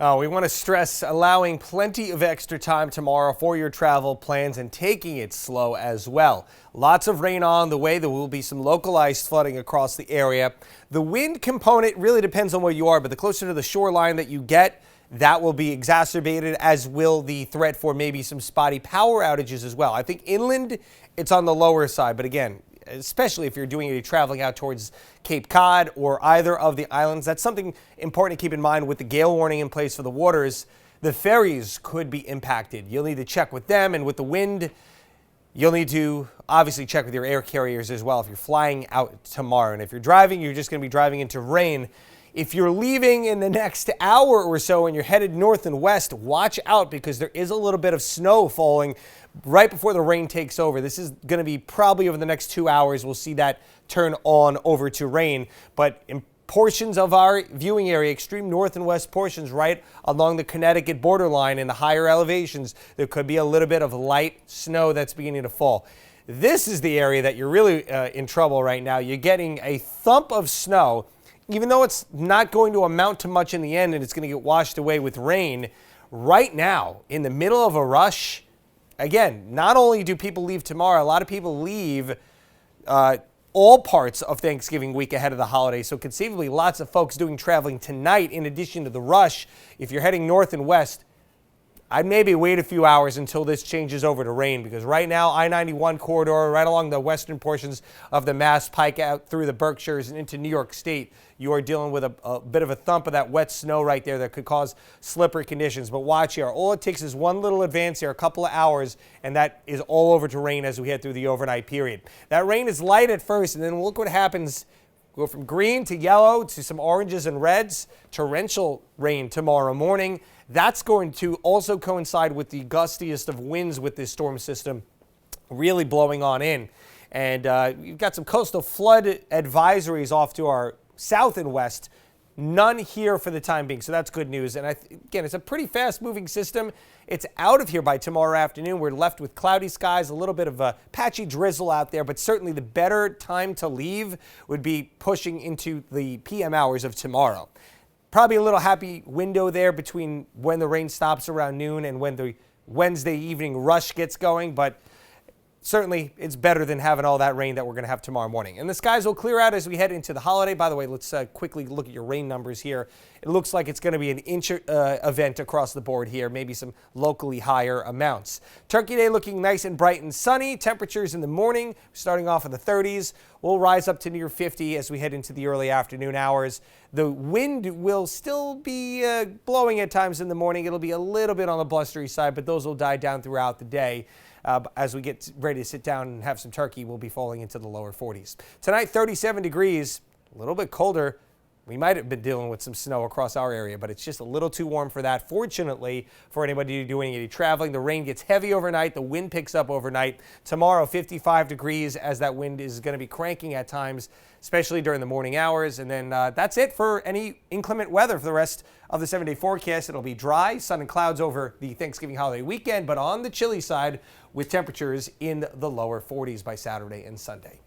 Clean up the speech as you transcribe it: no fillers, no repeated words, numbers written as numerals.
We want to stress allowing plenty of extra time tomorrow for your travel plans and taking it slow as well. Lots of rain on the way. There will be some localized flooding across the area. The wind component really depends on where you are, but the closer to the shoreline that you get, that will be exacerbated, as will the threat for maybe some spotty power outages as well. I think inland, it's on the lower side, but again, especially if you're doing any traveling out towards Cape Cod or either of the islands. That's something important to keep in mind with the gale warning in place for the waters. The ferries could be impacted. You'll need to check with them, and with the wind, you'll need to obviously check with your air carriers as well if you're flying out tomorrow. And if you're driving, you're just going to be driving into rain. If you're leaving in the next hour or so and you're headed north and west, watch out because there is a little bit of snow falling right before the rain takes over. This is going to be probably over the next 2 hours. We'll see that turn on over to rain. But in portions of our viewing area, extreme north and west portions right along the Connecticut borderline in the higher elevations, there could be a little bit of light snow that's beginning to fall. This is the area that you're really in trouble right now. You're getting a thump of snow. Even though it's not going to amount to much in the end and it's going to get washed away with rain, right now, in the middle of a rush, again, not only do people leave tomorrow, a lot of people leave all parts of Thanksgiving week ahead of the holiday. So conceivably, lots of folks doing traveling tonight in addition to the rush. If you're heading north and west, I'd maybe wait a few hours until this changes over to rain, because right now, I-91 corridor, right along the western portions of the Mass Pike out through the Berkshires and into New York State, you are dealing with a bit of a thump of that wet snow right there that could cause slippery conditions. But watch here. All it takes is one little advance here, a couple of hours, and that is all over to rain as we head through the overnight period. That rain is light at first, and then look what happens. Go from green to yellow to some oranges and reds. Torrential rain tomorrow morning. That's going to also coincide with the gustiest of winds with this storm system really blowing on in. And you've got some coastal flood advisories off to our south and west. None here for the time being, so that's good news. And again, it's a pretty fast-moving system. It's out of here by tomorrow afternoon. We're left with cloudy skies, a little bit of a patchy drizzle out there, but certainly the better time to leave would be pushing into the PM hours of tomorrow. Probably a little happy window there between when the rain stops around noon and when the Wednesday evening rush gets going, but certainly it's better than having all that rain that we're going to have tomorrow morning. And the skies will clear out as we head into the holiday. By the way, let's quickly look at your rain numbers here. It looks like it's going to be an inch event across the board here, maybe some locally higher amounts. Turkey Day looking nice and bright and sunny. Temperatures in the morning starting off in the 30s. We'll rise up to near 50 as we head into the early afternoon hours. The wind will still be blowing at times in the morning. It'll be a little bit on the blustery side, but those will die down throughout the day. As we get ready to sit down and have some turkey, we'll be falling into the lower 40s. Tonight, 37 degrees, a little bit colder. We might have been dealing with some snow across our area, but it's just a little too warm for that. Fortunately, for anybody doing any traveling, the rain gets heavy overnight. The wind picks up overnight. Tomorrow, 55 degrees as that wind is going to be cranking at times, especially during the morning hours. And then that's it for any inclement weather for the rest of the 7-day forecast. It'll be dry, sun and clouds over the Thanksgiving holiday weekend, but on the chilly side with temperatures in the lower 40s by Saturday and Sunday.